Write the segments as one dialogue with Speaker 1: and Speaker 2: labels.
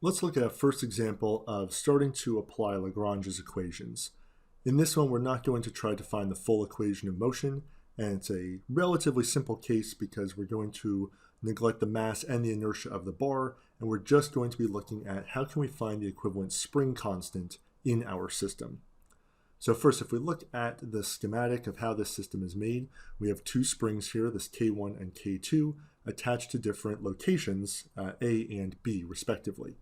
Speaker 1: Let's look at a first example of starting to apply Lagrange's equations. In this one, we're not going to try to find the full equation of motion, and it's a relatively simple case because we're going to neglect the mass and the inertia of the bar, and we're just going to be looking at how can we find the equivalent spring constant in our system. So first, if we look at the schematic of how this system is made, we have two springs here, this K1 and K2, attached to different locations, A and B, respectively.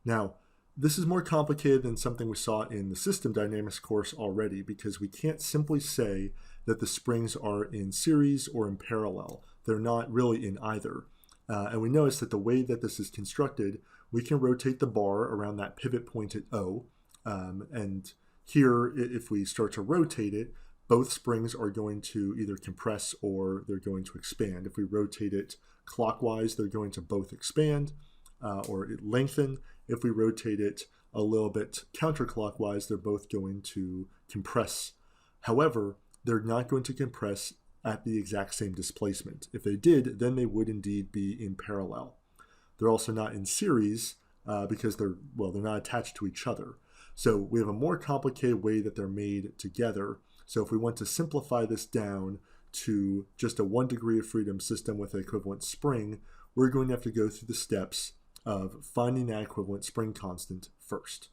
Speaker 1: Now, this is more complicated than something we saw in the system dynamics course already because we can't simply say that the springs are in series or in parallel. They're not really in either. And we notice that the way that this is constructed, we can rotate the bar around that pivot point at O. And here, if we start to rotate it, both springs are going to either compress or they're going to expand. If we rotate it clockwise, they're going to both expand or lengthen. If we rotate it a little bit counterclockwise, they're both going to compress. However, they're not going to compress at the exact same displacement. If they did, then they would indeed be in parallel. They're also not in series because they're not attached to each other. So we have a more complicated way that they're made together. So if we want to simplify this down to just a 1 degree of freedom system with an equivalent spring, we're going to have to go through the steps of finding that equivalent spring constant first.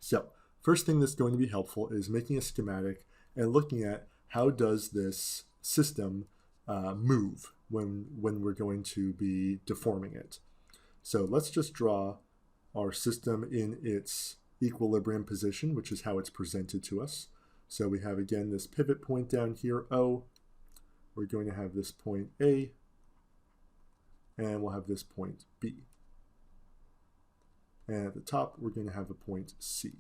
Speaker 1: So first thing that's going to be helpful is making a schematic and looking at how does this system move when we're going to be deforming it. So let's just draw our system in its equilibrium position, which is how it's presented to us. So we have again this pivot point down here, O. We're going to have this point A, and we'll have this point B. And at the top, we're going to have a point C.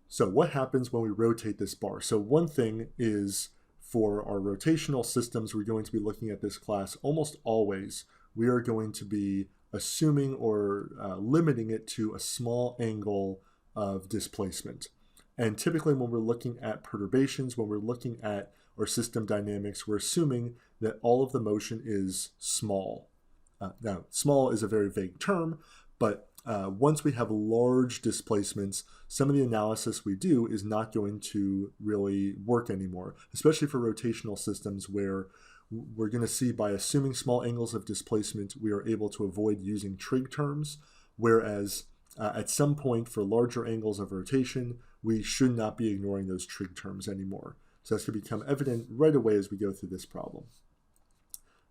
Speaker 1: So what happens when we rotate this bar? So one thing is for our rotational systems, we're going to be looking at this class almost always. We are going to be assuming or limiting it to a small angle of displacement. And typically when we're looking at perturbations, when we're looking at our system dynamics, we're assuming that all of the motion is small. Now, small is a very vague term, but once we have large displacements, some of the analysis we do is not going to really work anymore, especially for rotational systems where we're going to see by assuming small angles of displacement, we are able to avoid using trig terms, whereas at some point for larger angles of rotation, we should not be ignoring those trig terms anymore. So that's going to become evident right away as we go through this problem.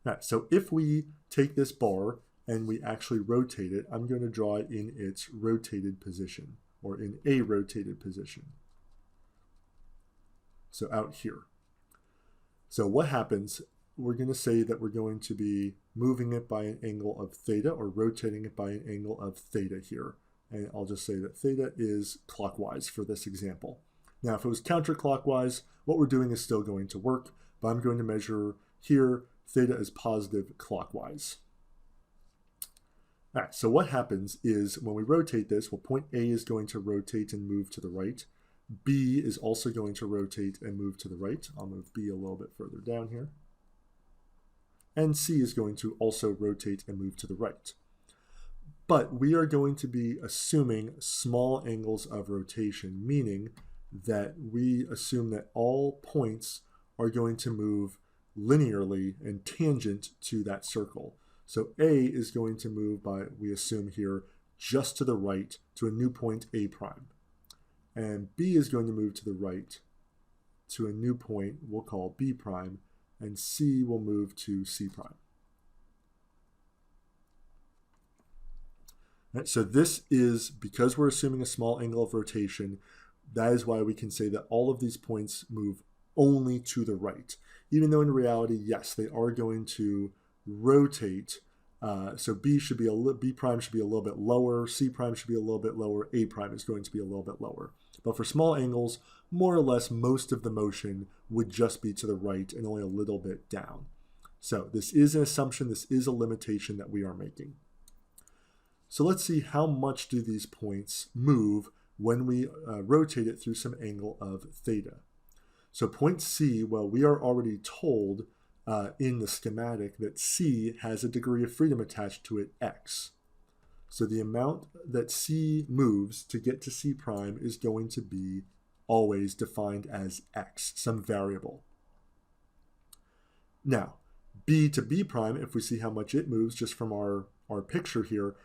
Speaker 1: All right, so if we take this bar and we actually rotate it, I'm going to draw it in its rotated position, or in a rotated position. So out here. So what happens, we're going to say that we're going to be moving it by an angle of theta, or rotating it by an angle of theta here. And I'll just say that theta is clockwise for this example. Now, if it was counterclockwise, what we're doing is still going to work, but I'm going to measure here, theta is positive clockwise. All right, so what happens is when we rotate this, well, point A is going to rotate and move to the right. B is also going to rotate and move to the right. I'll move B a little bit further down here. And C is going to also rotate and move to the right. But we are going to be assuming small angles of rotation, meaning that we assume that all points are going to move linearly and tangent to that circle. So A is going to move by, we assume here, just to the right to a new point A prime. And B is going to move to the right to a new point we'll call B prime, and C will move to C prime. Right, so this is, because we're assuming a small angle of rotation, that is why we can say that all of these points move only to the right. Even though in reality, yes, they are going to rotate. So B prime should be a little bit lower, C prime should be a little bit lower, A prime is going to be a little bit lower. But for small angles, more or less most of the motion would just be to the right and only a little bit down. So this is an assumption, this is a limitation that we are making. So let's see how much do these points move when we rotate it through some angle of theta. So point C, well, we are already told in the schematic that C has a degree of freedom attached to it, x. So the amount that C moves to get to C prime is going to be always defined as x, some variable. Now, B to B prime, if we see how much it moves just from our picture here,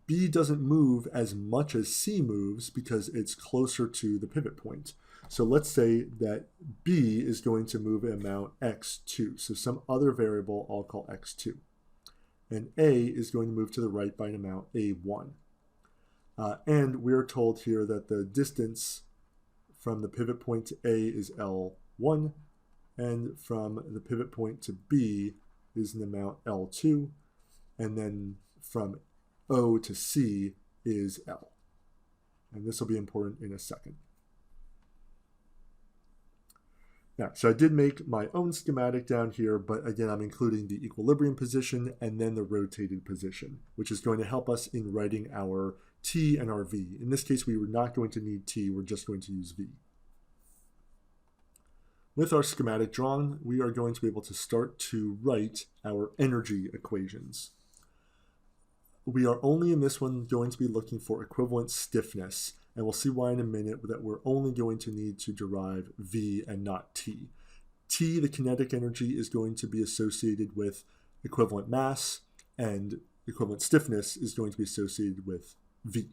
Speaker 1: B doesn't move as much as C moves because it's closer to the pivot point. So let's say that B is going to move an amount x2, so some other variable I'll call x2. And A is going to move to the right by an amount a1. And we're told here that the distance from the pivot point to A is L1, and from the pivot point to B is an amount L2, and then from O to C is L. And this will be important in a second. Now, so I did make my own schematic down here, but again, I'm including the equilibrium position and then the rotated position, which is going to help us in writing our T and our V. In this case, we were not going to need T, we're just going to use V. With our schematic drawn, we are going to be able to start to write our energy equations. We are only in this one going to be looking for equivalent stiffness, and we'll see why in a minute that we're only going to need to derive V and not T. T, the kinetic energy, is going to be associated with equivalent mass, and equivalent stiffness is going to be associated with V.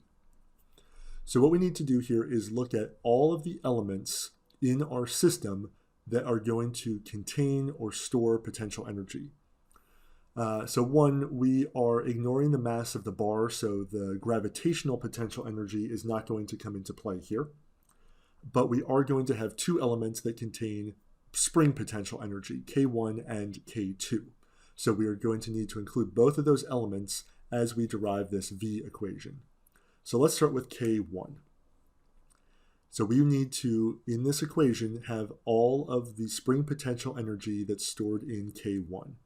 Speaker 1: So what we need to do here is look at all of the elements in our system that are going to contain or store potential energy. So one, we are ignoring the mass of the bar, so the gravitational potential energy is not going to come into play here. But we are going to have two elements that contain spring potential energy, K1 and K2. So we are going to need to include both of those elements as we derive this V equation. So let's start with K1. So we need to, in this equation, have all of the spring potential energy that's stored in K1.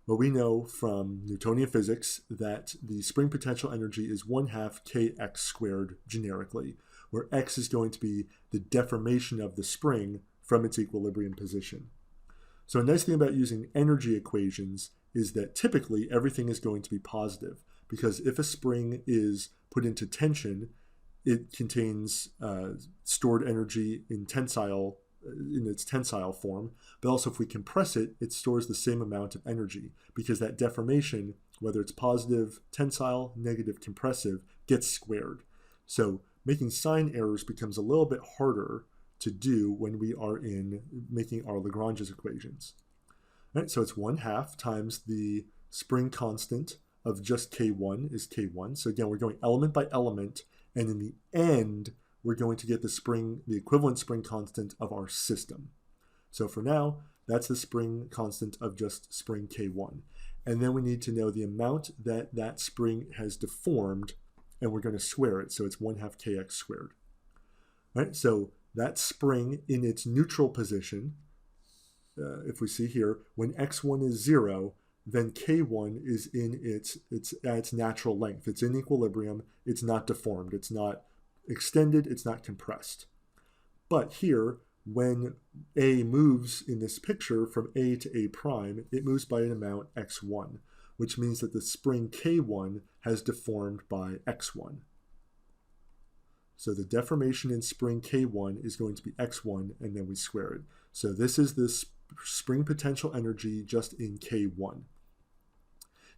Speaker 1: Well, we know from Newtonian physics that the spring potential energy is 1/2 kx squared generically, where x is going to be the deformation of the spring from its equilibrium position. So a nice thing about using energy equations is that typically everything is going to be positive, because if a spring is put into tension, it contains stored energy in its tensile form, but also if we compress it, it stores the same amount of energy, because that deformation, whether it's positive tensile, negative compressive, gets squared. So making sign errors becomes a little bit harder to do when we are in making our Lagrange's equations. All right, so it's 1/2 times the spring constant of just K1 is K1. So again, we're going element by element, and in the end, we're going to get the equivalent spring constant of our system. So for now, that's the spring constant of just spring K1. And then we need to know the amount that that spring has deformed, and we're going to square it. So it's 1/2 kx squared. All right, so that spring in its neutral position, if we see here, when x1 is 0, then K1 is in its natural length. It's in equilibrium. It's not deformed. It's not extended. It's not compressed. But here, when A moves in this picture from A to A prime, it moves by an amount x1, which means that the spring K1 has deformed by x1. So the deformation in spring K1 is going to be x1, and then we square it. So this is the spring potential energy just in K1.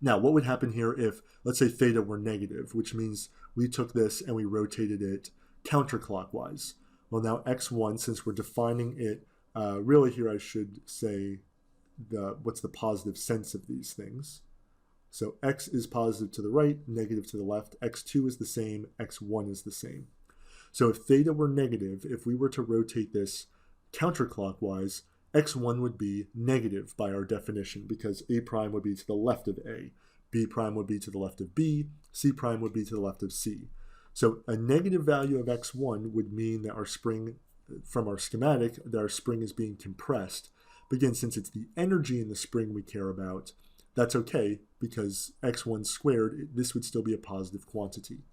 Speaker 1: Now, what would happen here if, let's say, theta were negative, which means we took this and we rotated it counterclockwise? Well, now x1, since we're defining it, really here I should say what's the positive sense of these things. So x is positive to the right, negative to the left. x2 is the same, x1 is the same. So if theta were negative, if we were to rotate this counterclockwise, x1 would be negative by our definition, because A prime would be to the left of A, B prime would be to the left of B, C prime would be to the left of C. So a negative value of x1 would mean that our spring, from our schematic, that our spring is being compressed. But again, since it's the energy in the spring we care about, that's okay, because x1 squared, this would still be a positive quantity.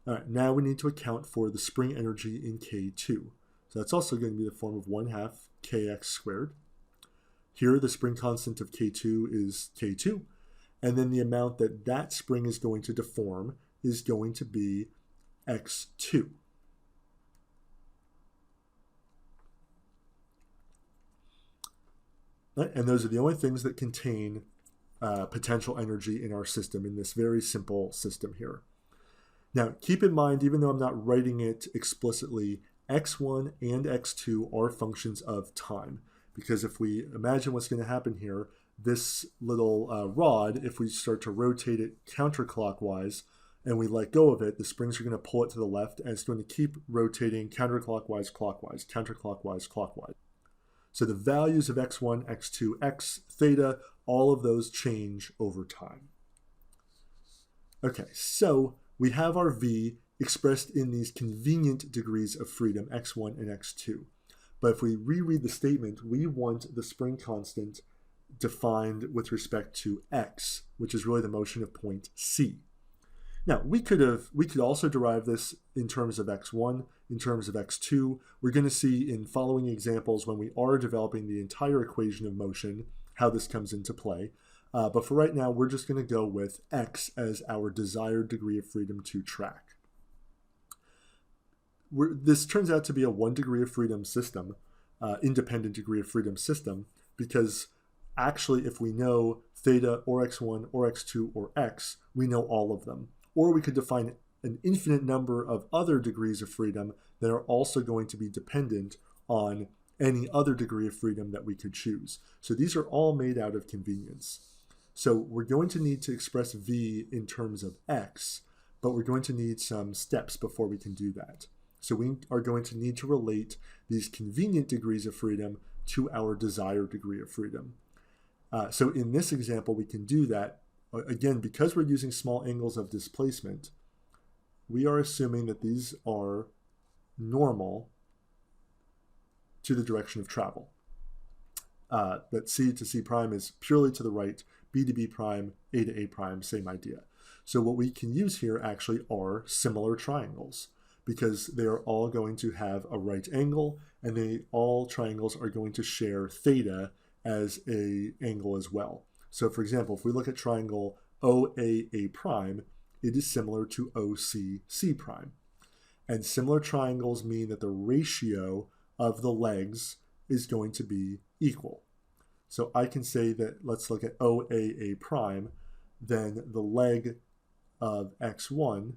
Speaker 1: All right, now we need to account for the spring energy in K2. So that's also going to be the form of 1/2 kx squared. Here, the spring constant of K2 is K2, and then the amount that that spring is going to deform is going to be x2. Right? And those are the only things that contain potential energy in our system, in this very simple system here. Now, keep in mind, even though I'm not writing it explicitly, x1 and x2 are functions of time. Because if we imagine what's going to happen here, this little rod, if we start to rotate it counterclockwise and we let go of it, the springs are going to pull it to the left, and it's going to keep rotating counterclockwise, clockwise, counterclockwise, clockwise. So the values of x1, x2, x, theta, all of those change over time. Okay, so we have our v expressed in these convenient degrees of freedom, x1 and x2. But if we reread the statement, we want the spring constant defined with respect to x, which is really the motion of point C. Now, we could also derive this in terms of x1, in terms of x2. We're going to see in following examples, when we are developing the entire equation of motion, how this comes into play. But for right now, we're just going to go with x as our desired degree of freedom to track. This turns out to be a 1 degree of freedom system, independent degree of freedom system, because actually if we know theta or x1 or x2 or x, we know all of them. Or we could define an infinite number of other degrees of freedom that are also going to be dependent on any other degree of freedom that we could choose. So these are all made out of convenience. So we're going to need to express v in terms of x, but we're going to need some steps before we can do that. So we are going to need to relate these convenient degrees of freedom to our desired degree of freedom. So in this example, we can do that. Again, because we're using small angles of displacement, we are assuming that these are normal to the direction of travel. That C to C prime is purely to the right, B to B prime, A to A prime, same idea. So what we can use here actually are similar triangles, because they are all going to have a right angle, and all triangles are going to share theta as an angle as well. So for example, if we look at triangle OAA prime, it is similar to OCC prime. And similar triangles mean that the ratio of the legs is going to be equal. So I can say that, let's look at OAA prime, then the leg of x1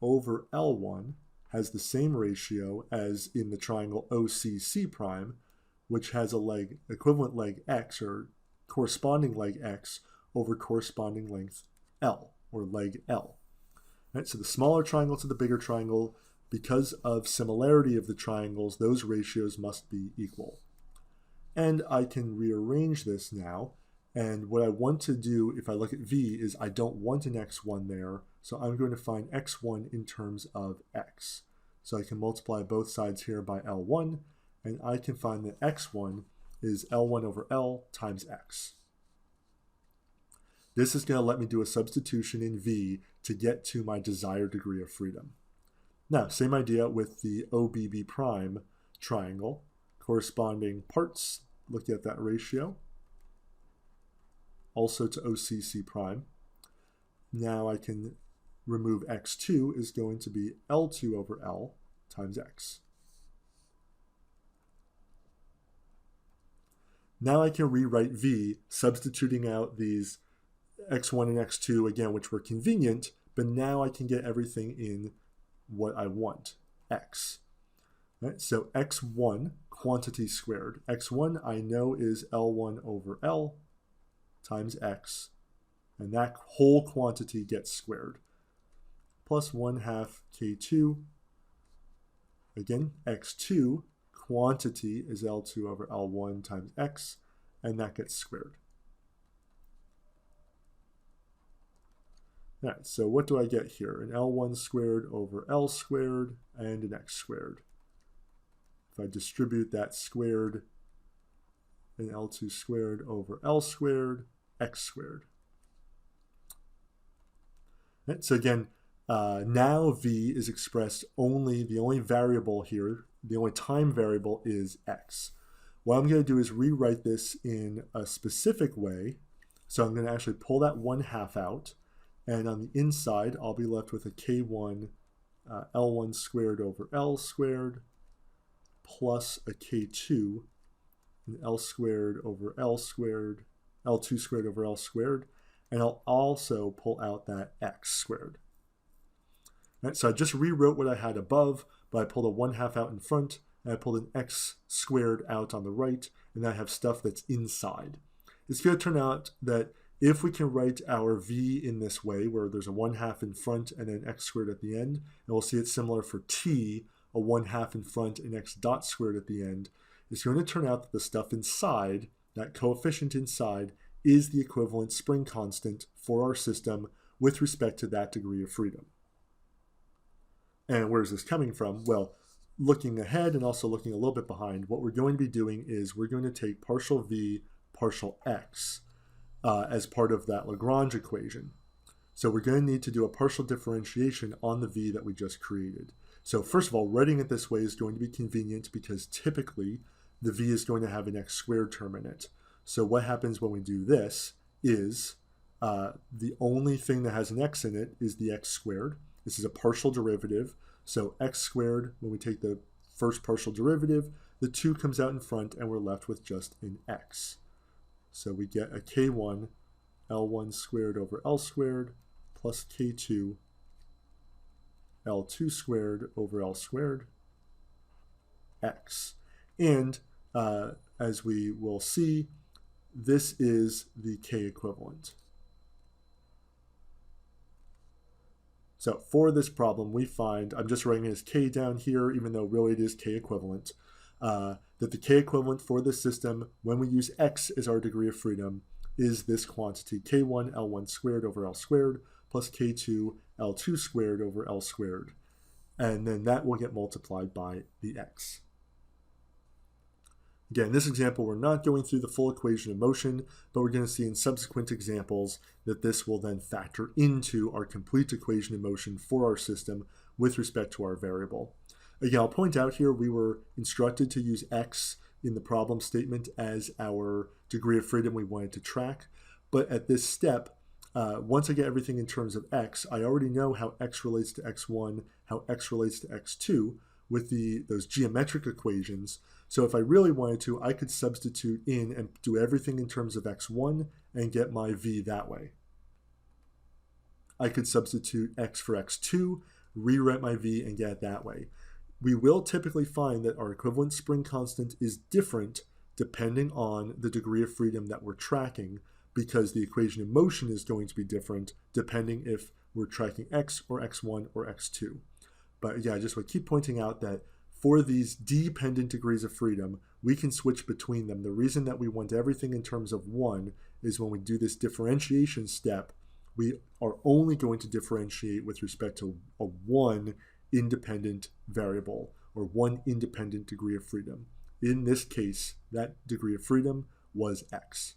Speaker 1: over L1 has the same ratio as in the triangle OCC prime, which has a equivalent leg x, or corresponding leg x, over corresponding length L, or leg L. Right, so the smaller triangle to the bigger triangle, because of similarity of the triangles, those ratios must be equal. And I can rearrange this now, and what I want to do if I look at v is I don't want an x1 there, so I'm going to find x1 in terms of x. So I can multiply both sides here by L1, and I can find that x1 is L1 over L times x. This is going to let me do a substitution in v to get to my desired degree of freedom. Now, same idea with the OBB prime triangle. Corresponding parts, look at that ratio. Also to OCC prime. Now I can remove x2 is going to be L2 over L times x. Now I can rewrite v, substituting out these x1 and x2 again, which were convenient, but now I can get everything in what I want, x. Right? So x1, quantity squared. x1 I know is L1 over L times x, and that whole quantity gets squared. Plus 1/2 k2. Again, x2, quantity is L2 over L1 times x, and that gets squared. All right, so what do I get here? An L1 squared over L squared and an x squared. If I distribute that squared, an L2 squared over L squared, x squared. Right, so again, now v is expressed only, the only variable here, the only time variable is x. What I'm going to do is rewrite this in a specific way So I'm going to actually pull that 1/2 out, and on the inside I'll be left with a k1 L1 squared over L squared plus a k2 and L squared over L squared, L2 squared over L squared, and I'll also pull out that x squared. Right, so I just rewrote what I had above, but I pulled a 1/2 out in front, and I pulled an x squared out on the right, and I have stuff that's inside. It's going to turn out that if we can write our v in this way, where there's a 1/2 in front and then x squared at the end, and we'll see it's similar for t, a 1/2 in front and x dot squared at the end, it's going to turn out that the stuff inside, that coefficient inside, is the equivalent spring constant for our system with respect to that degree of freedom. And where is this coming from? Well, looking ahead and also looking a little bit behind, what we're going to be doing is we're going to take partial v, partial x as part of that Lagrange equation. So we're going to need to do a partial differentiation on the v that we just created. So first of all, writing it this way is going to be convenient because typically the v is going to have an x squared term in it. So what happens when we do this is the only thing that has an x in it is the x squared. This is a partial derivative, so x squared, when we take the first partial derivative, the 2 comes out in front and we're left with just an x. So we get a k1 L1 squared over L squared plus k2 L2 squared over L squared x. And as we will see, this is the k equivalent. So for this problem, we find, I'm just writing it as k down here, even though really it is k equivalent, that the k equivalent for this system, when we use x as our degree of freedom, is this quantity, k1 L1 squared over L squared plus k2 L2 squared over L squared. And then that will get multiplied by the x. Again, in this example, we're not going through the full equation of motion, but we're going to see in subsequent examples that this will then factor into our complete equation of motion for our system with respect to our variable. Again, I'll point out here we were instructed to use x in the problem statement as our degree of freedom we wanted to track, but at this step, once I get everything in terms of x, I already know how x relates to x1, how x relates to x2 with those geometric equations. So if I really wanted to, I could substitute in and do everything in terms of x1 and get my v that way. I could substitute x for x2, rewrite my v, and get it that way. We will typically find that our equivalent spring constant is different depending on the degree of freedom that we're tracking, because the equation of motion is going to be different depending if we're tracking x or x1 or x2. But yeah, I just would keep pointing out that for these dependent degrees of freedom, we can switch between them. The reason that we want everything in terms of 1 is when we do this differentiation step, we are only going to differentiate with respect to a one independent variable or one independent degree of freedom. In this case, that degree of freedom was x.